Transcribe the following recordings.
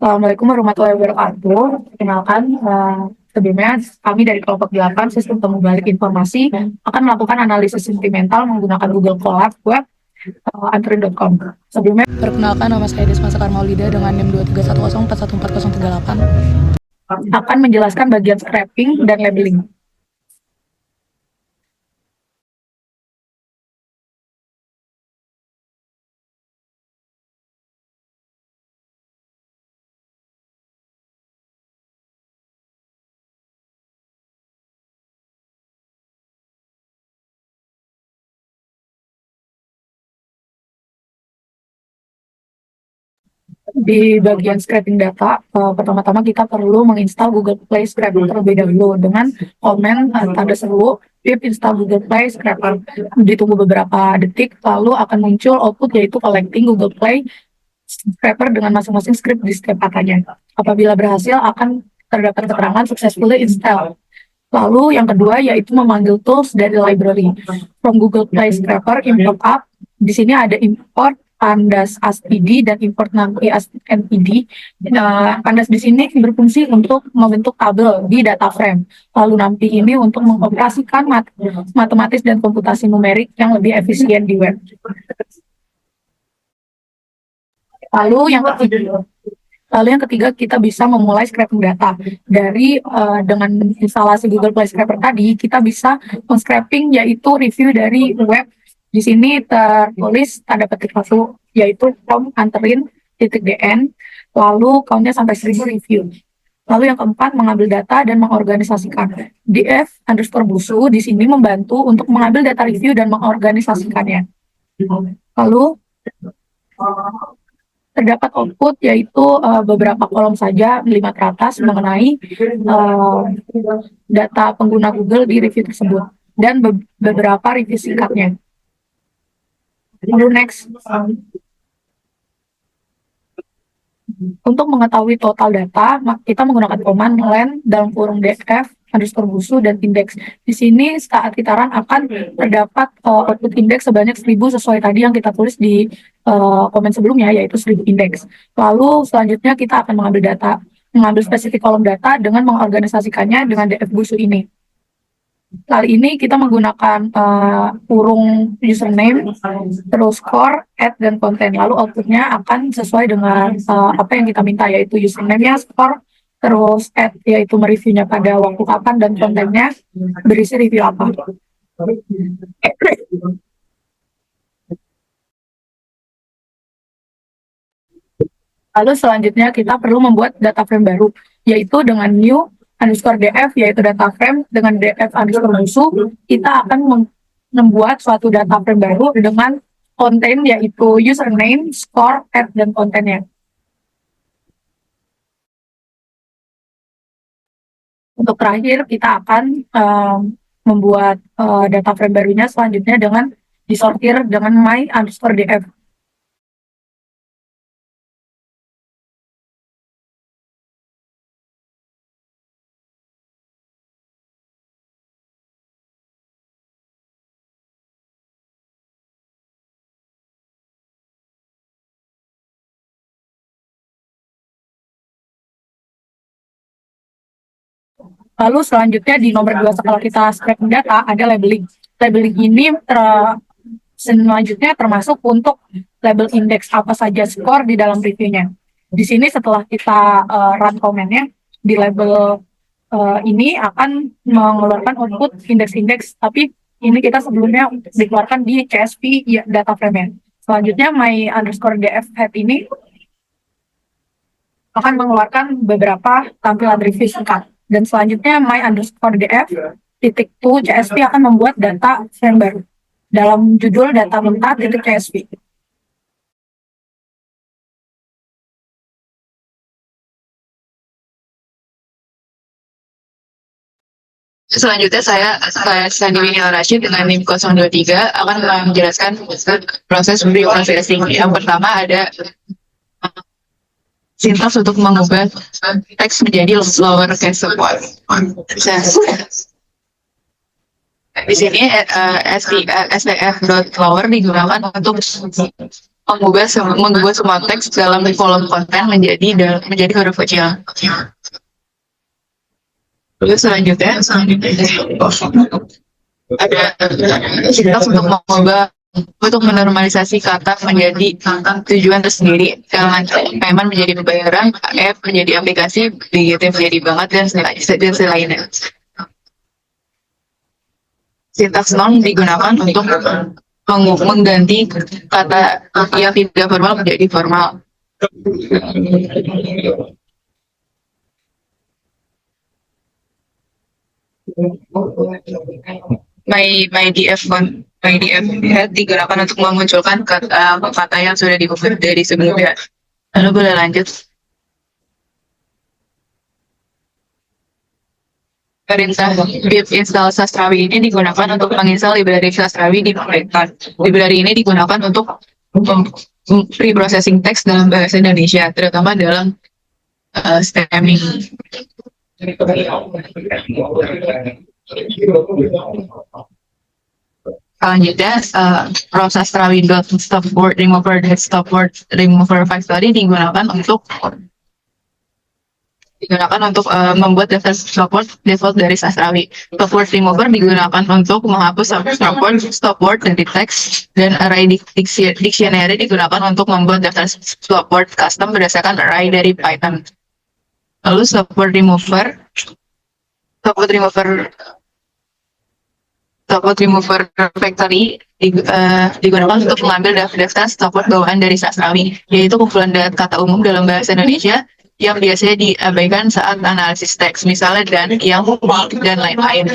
Assalamualaikum warahmatullahi wabarakatuh. Perkenalkan, sebelumnya kami dari kelompok 8 Sistem Temu Balik Informasi akan melakukan analisis sentimental menggunakan Google Colab Web Antrian.com. Sebelumnya, perkenalkan, nama saya Desma Sekar Maulida dengan NIM 2310414038 akan menjelaskan bagian scraping dan labeling. Di bagian scraping data, pertama-tama kita perlu menginstal Google Play Scraper terlebih dahulu dengan komen tanda seru pip install Google Play Scraper. Ditunggu beberapa detik, lalu akan muncul output yaitu collecting Google Play Scraper dengan masing-masing script di setiap katanya. Apabila berhasil, akan terdapat keterangan successfully install. Lalu yang kedua yaitu memanggil tools dari library. From Google Play Scraper, import up. Di sini ada import pandas ASTD dan import NumPy NPD. Pandas di sini berfungsi untuk membentuk tabel di data frame. Lalu NumPy ini untuk mengoperasikan matematis dan komputasi numerik yang lebih efisien di web. Lalu yang ketiga kita bisa memulai scraping data dari dengan instalasi Google Play Scraper tadi kita bisa men-scraping yaitu review dari web. Di sini tertulis tanda petik satu yaitu from anterin.dn, lalu countnya sampai 1000 review. Lalu yang keempat mengambil data dan mengorganisasikan. df_busu di sini membantu untuk mengambil data review dan mengorganisasikannya. Lalu terdapat output yaitu beberapa kolom saja 5 teratas mengenai data pengguna Google di review tersebut dan beberapa review singkatnya. Lalu next, untuk mengetahui total data kita menggunakan command len dalam kurung df_busu dan indeks. Di sini saat kita run akan terdapat output indeks sebanyak 1000 sesuai tadi yang kita tulis di komen sebelumnya yaitu 1000 indeks. Lalu selanjutnya kita akan mengambil spesifik kolom data dengan mengorganisasikannya dengan df_busu ini. Kali ini kita menggunakan kurung username, terus score, add, dan konten. Lalu outputnya akan sesuai dengan apa yang kita minta, yaitu username-nya, score, terus add, yaitu mereviewnya pada waktu kapan, dan kontennya berisi review apa. Lalu selanjutnya kita perlu membuat data frame baru, yaitu dengan new_df, yaitu data frame dengan df_busu, kita akan membuat suatu data frame baru dengan konten yaitu username, score, add, dan kontennya. Untuk terakhir kita akan membuat data frame barunya selanjutnya dengan disortir dengan my_df. Lalu selanjutnya di nomor 2 setelah kita scraping data ada labeling. Labeling ini selanjutnya termasuk untuk label indeks apa saja skor di dalam reviewnya. Di sini setelah kita run komennya di label ini akan mengeluarkan output indeks-indeks, tapi ini kita sebelumnya dikeluarkan di CSV ya, data frame-nya. Selanjutnya my_df head ini akan mengeluarkan beberapa tampilan review singkat. Dan selanjutnya my_df titik to CSV akan membuat data frame baru dalam judul data mentah titik CSV. Selanjutnya saya Sandi Winil Rashid dengan NIM 023 akan menjelaskan proses pre-processing. Yang pertama ada sintaks untuk mengubah teks menjadi lowercase support. Di sini stf.lower digunakan untuk mengubah semua teks dalam kolom konten menjadi huruf kecil. Terus selanjutnya ada sintaks untuk menormalisasi kata menjadi tujuan tersendiri. Payment menjadi pembayaran, app menjadi aplikasi, BGT menjadi banget, dan selainnya. Sintaks non digunakan untuk mengganti kata yang tidak formal menjadi formal. MyDF head digunakan untuk memunculkan kata yang sudah diubah dari sebelumnya. Lalu boleh lanjut. Perintah pip install Sastrawi ini digunakan untuk menginstal library Sastrawi di pemerintahan. Library ini digunakan untuk pre-processing teks dalam bahasa Indonesia, terutama dalam stemming. Selanjutnya, proses Stopword remover factory digunakan untuk membuat daftar stopword default dari Sastrawi. Stopword remover digunakan untuk menghapus stopword dari teks, dan array dictionary digunakan untuk membuat daftar stopword custom berdasarkan array dari Python. Lalu stopword remover factory digunakan untuk mengambil daftar stopword bawaan dari Sastrawi, yaitu kumpulan kata umum dalam bahasa Indonesia yang biasanya diabaikan saat analisis teks, misalnya dan, yang, dan lain-lain.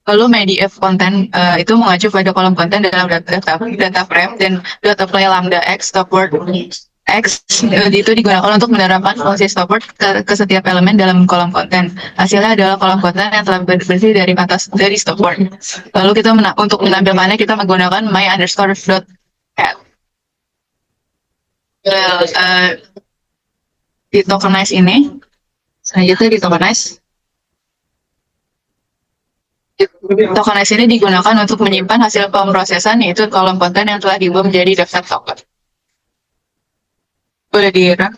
Lalu MyDF konten itu mengacu pada kolom konten dalam data frame dan data play lambda x stopword x itu digunakan untuk menerapkan fungsi stopword ke setiap elemen dalam kolom konten. Hasilnya adalah kolom konten yang telah bersih dari stopword. Lalu kita untuk menampilkannya kita menggunakan my_dot_add. Di tokenize ini, selanjutnya di tokenize. Tokenize ini digunakan untuk menyimpan hasil pemrosesan, yaitu kolom konten yang telah diubah menjadi daftar token. Boleh dirang?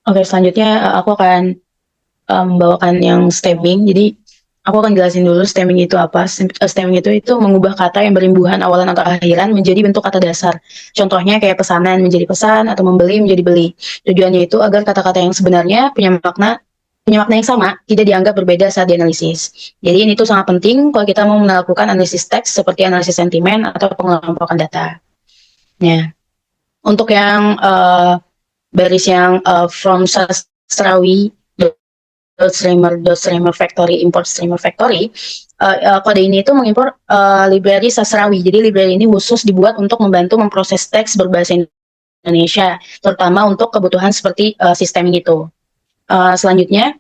Oke, selanjutnya aku akan membawakan yang stemming. Jadi aku akan jelasin dulu stemming itu apa. Stemming itu mengubah kata yang berimbuhan awalan atau akhiran menjadi bentuk kata dasar. Contohnya kayak pesanan menjadi pesan atau membeli menjadi beli. Tujuannya itu agar kata-kata yang sebenarnya punya makna yang sama tidak dianggap berbeda saat dianalisis. Jadi ini tuh sangat penting kalau kita mau melakukan analisis teks seperti analisis sentimen atau pengelompokan data. Ya. Untuk yang baris yang from Sastrawi streamer factory import streamer factory, kode ini itu mengimpor library Sastrawi. Jadi library ini khusus dibuat untuk membantu memproses teks berbahasa Indonesia, terutama untuk kebutuhan seperti sisteming itu. Selanjutnya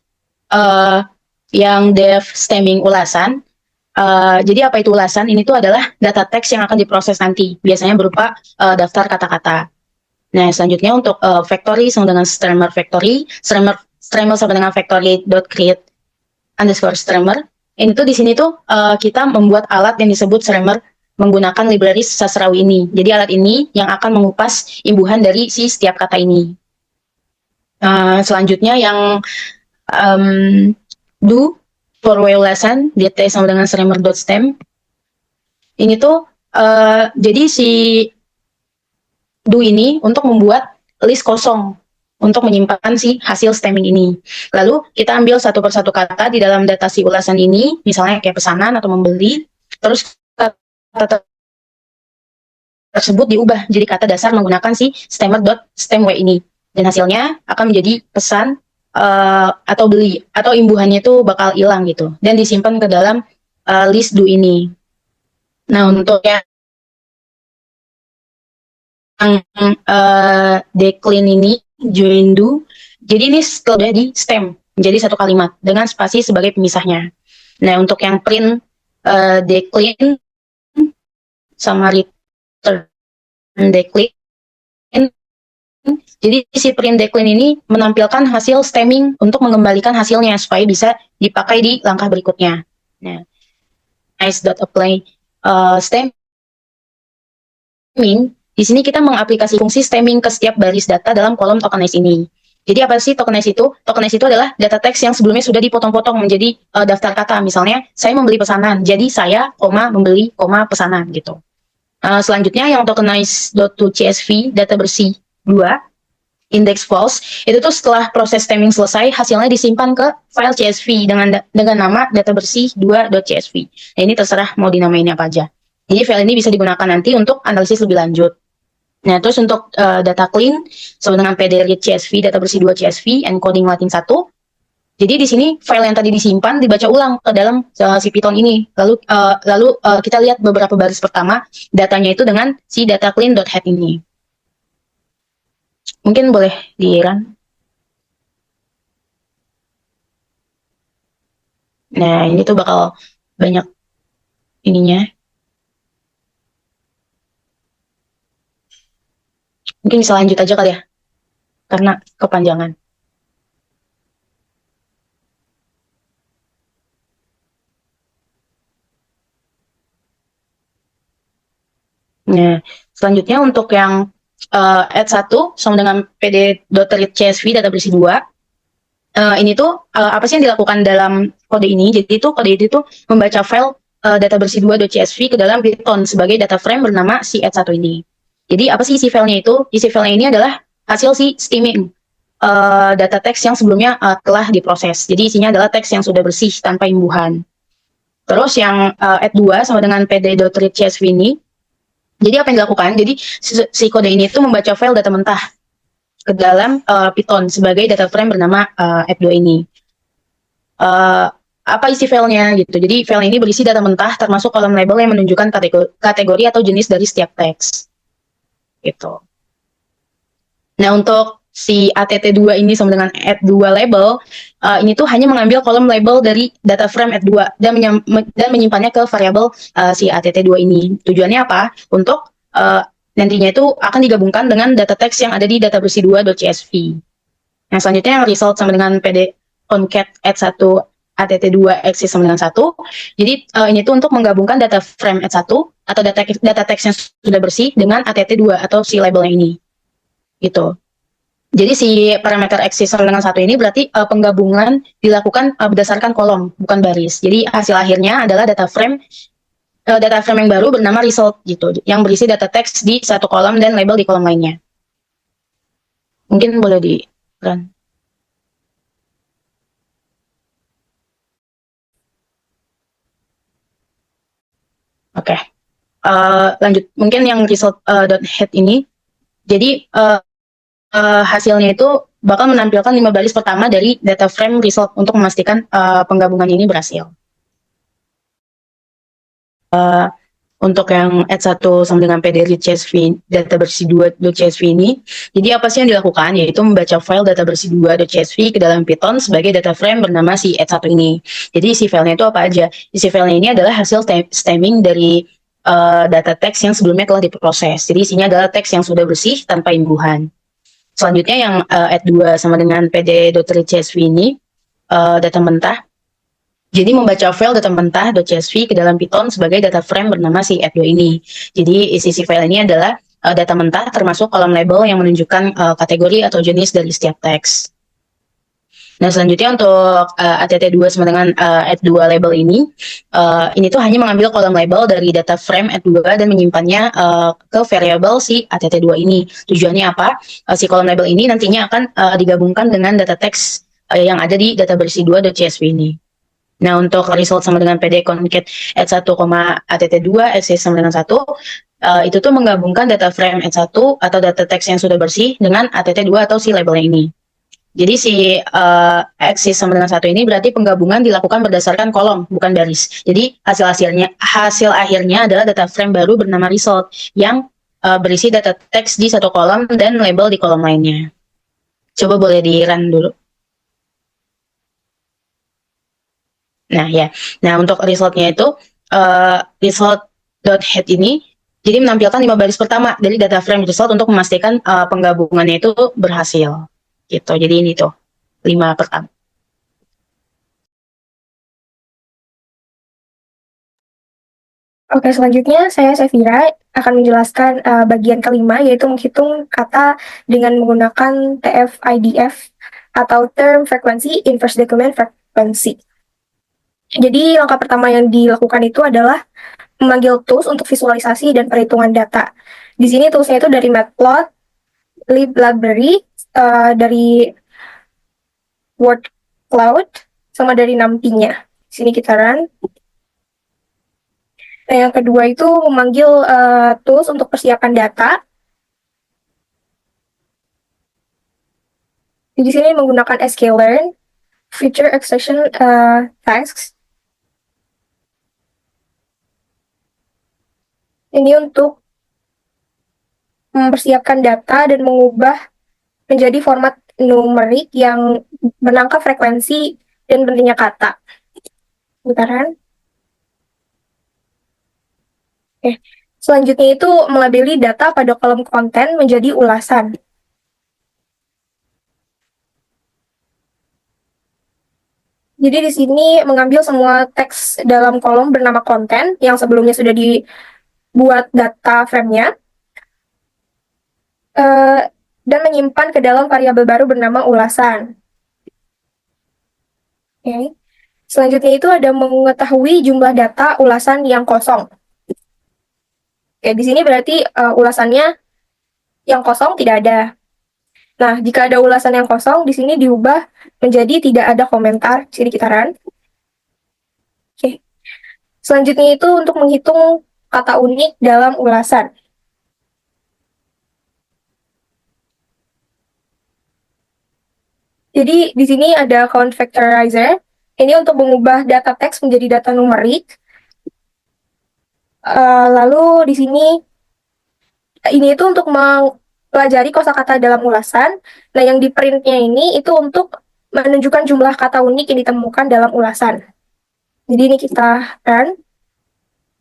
yang dev stemming ulasan. Jadi apa itu ulasan? Ini tuh adalah data teks yang akan diproses nanti, biasanya berupa daftar kata-kata. Nah, selanjutnya untuk factory sama dengan streamer factory, streamer sama dengan factory.create_streamer. Ini tuh di sini tuh kita membuat alat yang disebut streamer menggunakan library Sastrawi ini. Jadi alat ini yang akan mengupas imbuhan dari si setiap kata ini. Selanjutnya yang do for while lesson, dt sama dengan streamer.stem. Ini tuh jadi si do ini untuk membuat list kosong untuk menyimpan si hasil stemming ini. Lalu kita ambil satu persatu kata di dalam data si ulasan ini, misalnya kayak pesanan atau membeli, terus kata tersebut diubah jadi kata dasar menggunakan si stemmer.stemw ini. Dan hasilnya akan menjadi pesan atau beli, atau imbuhannya itu bakal hilang gitu. Dan disimpan ke dalam list do ini. Nah, untuk yang decline ini join do. Jadi ini sudah di stem menjadi satu kalimat dengan spasi sebagai pemisahnya. Nah, untuk yang print decline sama return decline, jadi si print decline ini menampilkan hasil stemming untuk mengembalikan hasilnya supaya bisa dipakai di langkah berikutnya. Nah, nice.apply stemming, di sini kita mengaplikasi fungsi stemming ke setiap baris data dalam kolom tokenize ini. Jadi apa sih tokenize itu? Tokenize itu adalah data teks yang sebelumnya sudah dipotong-potong menjadi daftar kata. Misalnya, saya membeli pesanan. Jadi saya, membeli, pesanan gitu. Selanjutnya yang tokenize.toCSV data bersih 2 index false itu tuh setelah proses stemming selesai hasilnya disimpan ke file CSV dengan nama data bersih 2.csv. Nah, ini terserah mau dinamain apa aja. Jadi file ini bisa digunakan nanti untuk analisis lebih lanjut. Nah, terus untuk data clean sama dengan pd read CSV data bersih 2 CSV encoding latin 1. Jadi di sini file yang tadi disimpan dibaca ulang ke dalam si Python ini. Lalu kita lihat beberapa baris pertama datanya itu dengan si data clean.head ini. Mungkin boleh di-run. Nah, ini tuh bakal banyak ininya. Mungkin bisa lanjut aja kali ya, karena kepanjangan. Nah, selanjutnya untuk yang add 1 sama dengan pd.read.csv data bersih 2. Ini tuh apa sih yang dilakukan dalam kode ini? Jadi itu kode itu tuh membaca file data bersih 2.csv ke dalam Python sebagai data frame bernama si add 1 ini. Jadi apa sih isi filenya itu? Isi filenya ini adalah hasil si stemming data teks yang sebelumnya telah diproses. Jadi isinya adalah teks yang sudah bersih tanpa imbuhan. Terus yang add 2 sama dengan pd.read.csv ini. Jadi apa yang dilakukan? Jadi si kode ini tuh membaca file data mentah ke dalam Python sebagai data frame bernama add2 ini. Apa isi filenya gitu? Jadi file ini berisi data mentah termasuk kolom label yang menunjukkan kategori atau jenis dari setiap teks. Gitu. Nah, untuk si att2 ini sama dengan add2 label, ini tuh hanya mengambil kolom label dari data frame add2 dan menyimpannya ke variabel si att2 ini. Tujuannya apa? Untuk nantinya itu akan digabungkan dengan data teks yang ada di data bersih 2.csv. Nah, selanjutnya yang result sama dengan pd concat add1 att2 axis sama dengan 1. Jadi ini tuh untuk menggabungkan data frame add1 atau data teks yang sudah bersih dengan att2 atau si labelnya ini. Gitu. Jadi si parameter axis sama dengan 1 ini berarti penggabungan dilakukan berdasarkan kolom, bukan baris. Jadi hasil akhirnya adalah data frame yang baru bernama result gitu, yang berisi data teks di satu kolom dan label di kolom lainnya. Mungkin boleh di run. Oke. Lanjut. Mungkin yang result.head ini. Jadi hasilnya itu bakal menampilkan 5 baris pertama dari data frame result untuk memastikan penggabungan ini berhasil. Untuk yang add 1 sama dengan pd read CSV data bersih 2.csv ini, jadi apa sih yang dilakukan? Yaitu membaca file data bersih 2.csv ke dalam Python sebagai data frame bernama si add 1 ini. Jadi isi filenya itu apa aja? Isi filenya ini adalah hasil stemming dari data teks yang sebelumnya telah diproses. Jadi isinya adalah teks yang sudah bersih tanpa imbuhan. Selanjutnya yang add 2 sama dengan pd.read.csv ini data mentah. Jadi membaca file data mentah.csv ke dalam Python sebagai data frame bernama si add2 ini. Jadi isi file ini adalah data mentah termasuk kolom label yang menunjukkan kategori atau jenis dari setiap teks. Nah, selanjutnya untuk att2 sama dengan add2 label ini tuh hanya mengambil kolom label dari data frame add2 dan menyimpannya ke variabel si att2 ini. Tujuannya apa? Si kolom label ini nantinya akan digabungkan dengan data teks yang ada di data bersih 2.csv ini. Nah, untuk result sama dengan pd concat add1, att2 axis sama dengan 1, itu tuh menggabungkan data frame add1 atau data teks yang sudah bersih dengan att2 atau si labelnya ini. Jadi si axis sama dengan 1 ini berarti penggabungan dilakukan berdasarkan kolom, bukan baris. Jadi hasil akhirnya adalah data frame baru bernama result yang berisi data teks di satu kolom dan label di kolom lainnya. Coba boleh di-run dulu. Nah ya, nah untuk resultnya itu result.head ini jadi menampilkan 5 baris pertama dari data frame result untuk memastikan penggabungannya itu berhasil. Gitu. Jadi ini tuh 5 pertama. Oke, selanjutnya saya Safira akan menjelaskan bagian kelima, yaitu menghitung kata dengan menggunakan TF-IDF atau Term Frequency Inverse Decrement Frequency. Jadi langkah pertama yang dilakukan itu adalah memanggil tools untuk visualisasi dan perhitungan data. Di sini toolsnya itu dari Matplot, library, dari Word Cloud, sama dari NumPy-nya. Di sini kita run. Nah, yang kedua itu memanggil tools untuk persiapan data. Di sini menggunakan sklearn, feature extraction tasks. Ini untuk mempersiapkan data dan mengubah menjadi format numerik yang menangkap frekuensi dan bentuknya kata. Bentaran. Oke. Selanjutnya itu melabeli data pada kolom konten menjadi ulasan. Jadi di sini mengambil semua teks dalam kolom bernama konten yang sebelumnya sudah dibuat data frame-nya dan menyimpan ke dalam variabel baru bernama ulasan. Oke. Selanjutnya itu ada mengetahui jumlah data ulasan yang kosong. Oke, di sini berarti ulasannya yang kosong tidak ada. Nah, jika ada ulasan yang kosong, di sini diubah menjadi tidak ada komentar. Sini kita run. Oke. Selanjutnya itu untuk menghitung kata unik dalam ulasan. Jadi di sini ada count factorizer. Ini untuk mengubah data teks menjadi data numerik. Lalu di sini ini itu untuk mempelajari kosakata dalam ulasan. Nah, yang di printnya ini itu untuk menunjukkan jumlah kata unik yang ditemukan dalam ulasan. Jadi ini kita run.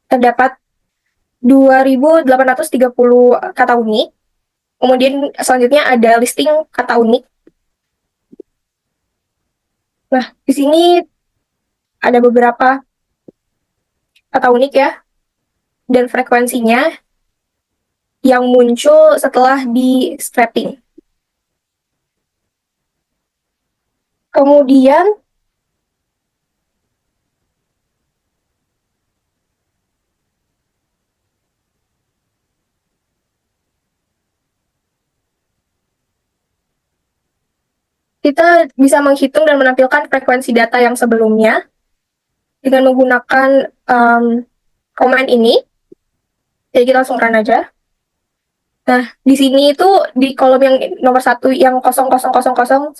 Terdapat 2.830 kata unik. Kemudian selanjutnya ada listing kata unik. Nah, di sini ada beberapa kata unik ya, dan frekuensinya yang muncul setelah di scraping. Kemudian kita bisa menghitung dan menampilkan frekuensi data yang sebelumnya dengan menggunakan command ini. Jadi kita langsung run aja. Nah, di sini itu di kolom yang nomor 1 yang 0000111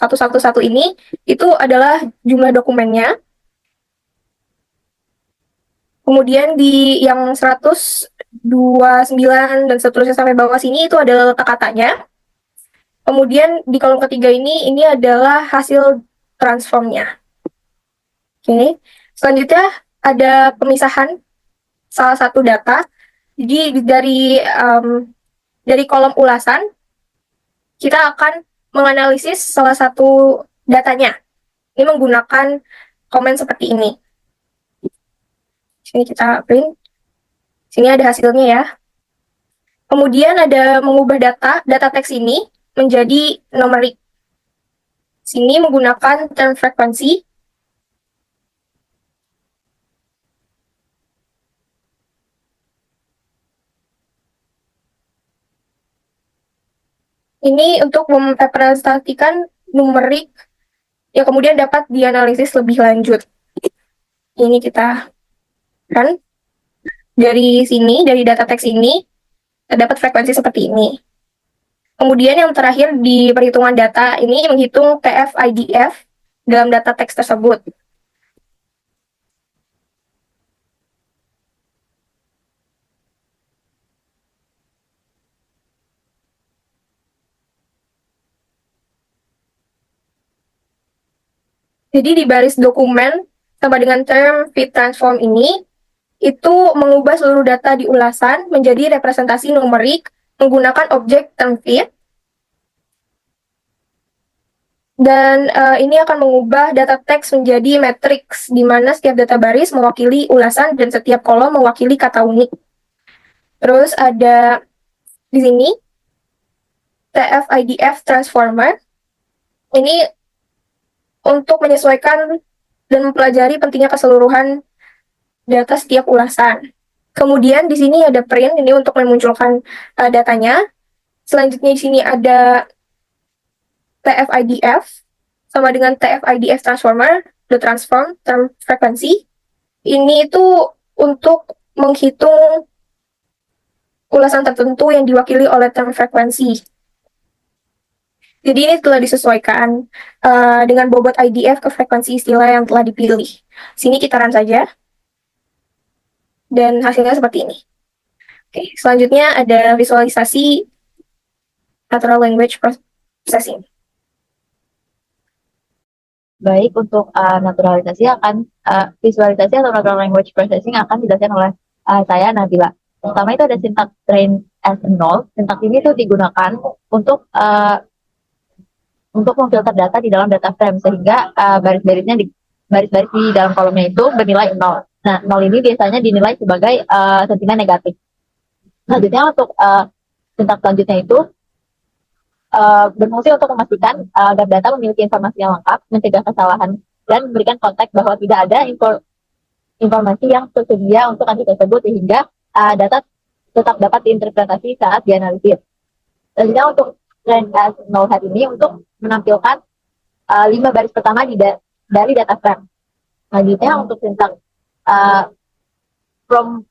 ini itu adalah jumlah dokumennya. Kemudian di yang 129 dan seterusnya sampai bawah sini itu adalah letak katanya. Kemudian di kolom ketiga ini adalah hasil transformnya. Oke. Selanjutnya ada pemisahan salah satu data. Jadi dari kolom ulasan kita akan menganalisis salah satu datanya. Ini menggunakan komen seperti ini. Sini kita print. Sini ada hasilnya ya. Kemudian ada mengubah data teks ini menjadi numerik. Sini menggunakan term frequency. Ini untuk merepresentasikan numerik yang kemudian dapat dianalisis lebih lanjut. Ini kita run. Dari sini, dari data teks ini, terdapat frekuensi seperti ini. Kemudian yang terakhir di perhitungan data ini menghitung TF-IDF dalam data teks tersebut. Jadi di baris dokumen sama dengan term fit transform ini itu mengubah seluruh data di ulasan menjadi representasi numerik menggunakan objek term fit. Dan ini akan mengubah data teks menjadi matriks, di mana setiap data baris mewakili ulasan dan setiap kolom mewakili kata unik. Terus ada di sini TF-IDF transformer. Ini untuk menyesuaikan dan mempelajari pentingnya keseluruhan data setiap ulasan. Kemudian di sini ada print, ini untuk memunculkan datanya. Selanjutnya di sini ada TF-IDF, sama dengan TF-IDF transformer, the transform term frequency. Ini itu untuk menghitung ulasan tertentu yang diwakili oleh term frekuensi. Jadi ini telah disesuaikan dengan bobot IDF ke frekuensi istilah yang telah dipilih. Sini kita run saja. Dan hasilnya seperti ini. Oke, selanjutnya ada visualisasi natural language processing. Baik, untuk naturalisasi akan visualisasi atau natural language processing akan dijelaskan oleh saya Nabila. Pertama itu ada syntax train as null. Syntax ini tuh digunakan untuk memfilter data di dalam data frame sehingga baris-baris di dalam kolomnya itu bernilai 0. Nah, 0 ini biasanya dinilai sebagai sentimen negatif. Selanjutnya untuk syntax selanjutnya itu berfungsi untuk memastikan agar data memiliki informasi yang lengkap, mencegah kesalahan, dan memberikan konteks bahwa tidak ada informasi yang tersedia untuk anti tersebut sehingga data tetap dapat diinterpretasi saat dianalisis. Selanjutnya untuk train as null head ini untuk menampilkan 5 baris pertama dari data frame. Selanjutnya untuk syntax from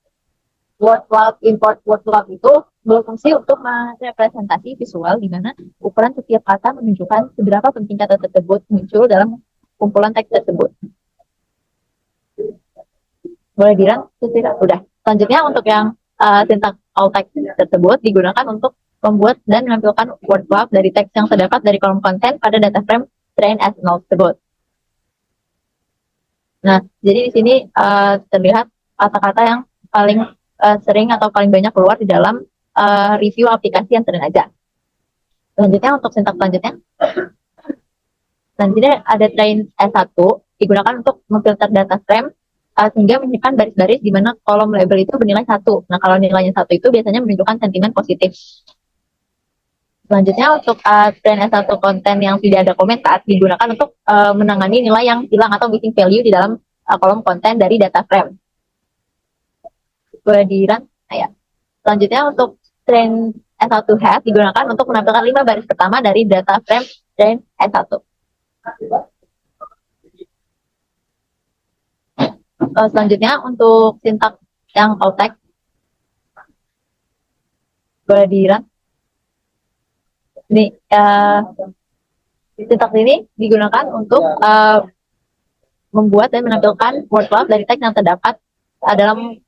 word cloud import word cloud itu berfungsi untuk merepresentasi visual di mana ukuran setiap kata menunjukkan seberapa penting kata tersebut muncul dalam kumpulan teks tersebut. Boleh dirang? Udah. Selanjutnya untuk yang syntax all text tersebut digunakan untuk membuat dan menampilkan word cloud dari teks yang terdapat dari kolom konten pada data frame train as null tersebut. Nah, jadi di sini terlihat kata-kata yang paling sering atau paling banyak keluar di dalam review aplikasi yang sering aja. Selanjutnya untuk syntax selanjutnya ada train S1 digunakan untuk memfilter data frame sehingga menyimpan baris-baris di mana kolom label itu bernilai 1. Nah, kalau nilainya 1 itu biasanya menunjukkan sentimen positif. Selanjutnya untuk train S1 konten yang tidak ada komentar digunakan untuk menangani nilai yang hilang atau missing value di dalam kolom konten dari data frame. Boleh di-run? Nah, ya. Selanjutnya untuk train S1 head digunakan untuk menampilkan 5 baris pertama dari data frame train S1. Selanjutnya untuk syntax yang all text boleh di-run. Ini syntax ini digunakan untuk membuat dan menampilkan word cloud dari teks yang terdapat dalam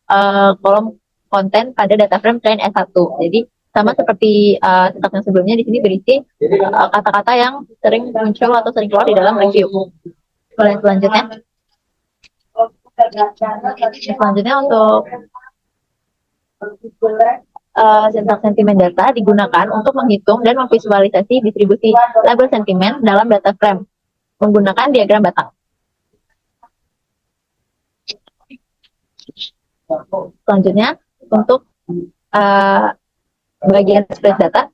kolom konten pada data frame train S1. Jadi sama seperti syntax yang sebelumnya, di sini berisi kata-kata yang sering muncul atau sering keluar di dalam review. Boleh selanjutnya. Selanjutnya untuk syntax sentimen data digunakan untuk menghitung dan memvisualisasi distribusi label sentimen dalam data frame menggunakan diagram batang. Selanjutnya untuk bagian spread data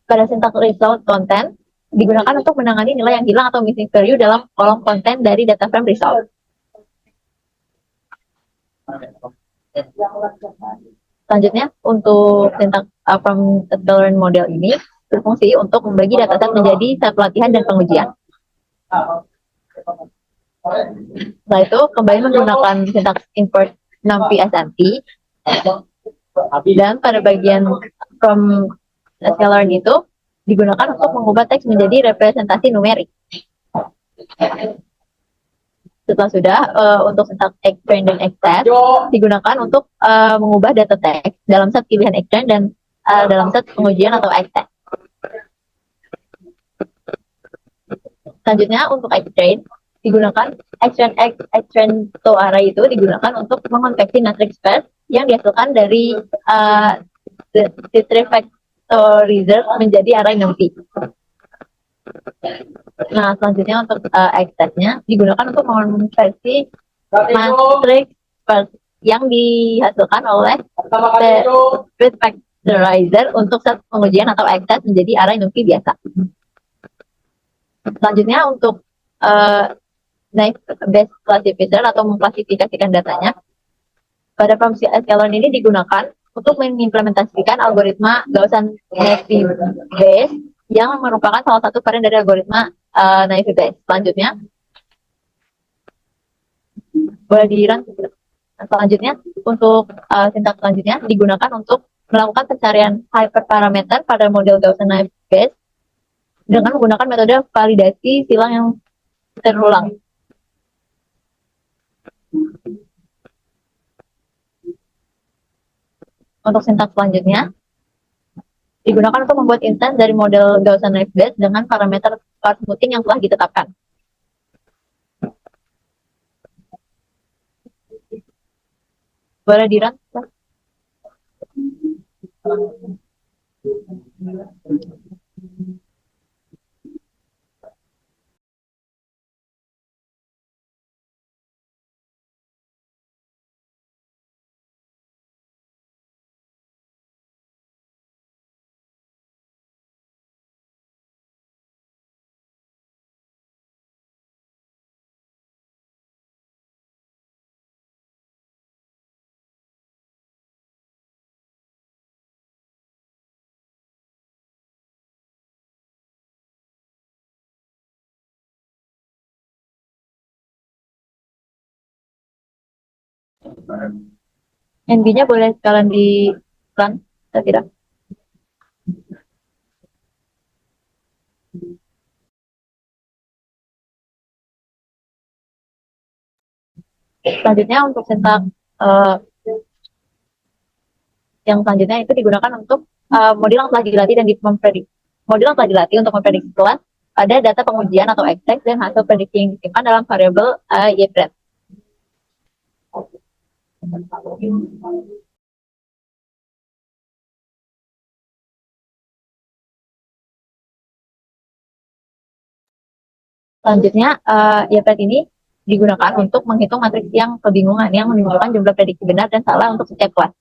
pada syntax result content digunakan untuk menangani nilai yang hilang atau missing value dalam kolom konten dari data frame result. Selanjutnya untuk syntax from tolerant model ini berfungsi untuk membagi dataset menjadi set pelatihan dan pengujian. Setelah itu kembali menggunakan syntax import numpy SMT dan pada bagian from sklearn itu digunakan untuk mengubah teks menjadi representasi numerik. Setelah sudah untuk syntax extract dan extend digunakan untuk mengubah data teks dalam set pilihan extract dan dalam set pengujian atau extend. Selanjutnya untuk X-Train digunakan X-Train to array itu digunakan untuk mengonveksi matrix space yang dihasilkan dari C3 factorizer menjadi array nanti. Nah, selanjutnya untuk X-Test-nya digunakan untuk mengonversi matrix space yang dihasilkan oleh C3 factorizer untuk set pengujian atau X-Test menjadi array nanti biasa. Selanjutnya untuk naive Bayes classifier atau mengklasifikasikan datanya, pada fungsi echelon ini digunakan untuk mengimplementasikan algoritma Gaussian naive Bayes yang merupakan salah satu varian dari algoritma naive Bayes. Selanjutnya, boleh dirun. Selanjutnya untuk sintaks selanjutnya digunakan untuk melakukan pencarian hyperparameter pada model Gaussian naive Bayes dengan menggunakan metode validasi silang yang terulang. Untuk sintaks selanjutnya digunakan untuk membuat instance dari model Gaussian naive Bayes dengan parameter sparse smoothing yang telah ditetapkan. Boleh dirun? NB-nya boleh sekalian di run atau tidak? Selanjutnya untuk sintaks yang selanjutnya itu digunakan untuk model yang telah dilatih dan memprediksi. Model yang telah dilatih untuk memprediksi kelas pada data pengujian atau X-Test dan hasil prediksi yang disimpan dalam variabel YPRED. Selanjutnya, YPRED ini digunakan untuk menghitung matriks yang kebingungan yang menimbulkan jumlah prediksi benar dan salah untuk setiap kelas.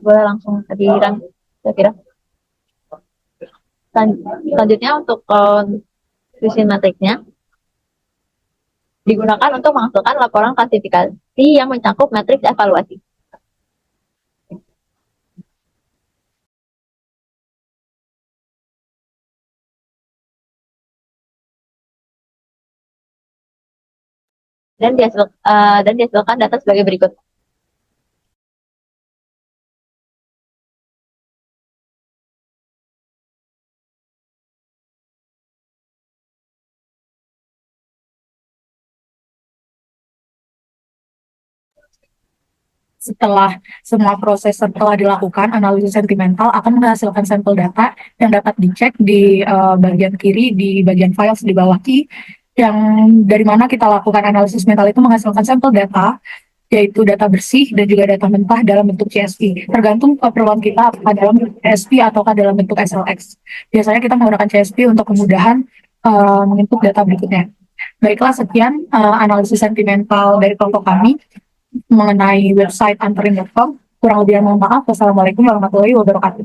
Boleh langsung dirun, saya kira. Selanjutnya untuk confusion matrixnya digunakan untuk menghasilkan laporan klasifikasi yang mencakup matriks evaluasi. Dan dihasilkan data sebagai berikut. Setelah semua proses telah dilakukan, analisis sentimental akan menghasilkan sampel data yang dapat dicek di bagian kiri, di bagian files di bawah key, yang dari mana kita lakukan analisis mental itu menghasilkan sampel data, yaitu data bersih dan juga data mentah dalam bentuk CSV. Tergantung keperluan kita apakah dalam bentuk CSV ataukah dalam bentuk SLX. Biasanya kita menggunakan CSV untuk kemudahan menginput data berikutnya. Baiklah, sekian analisis sentimental dari kelompok kami mengenai website anterin.com. Kurang lebih mohon maaf. Wassalamualaikum warahmatullahi wabarakatuh.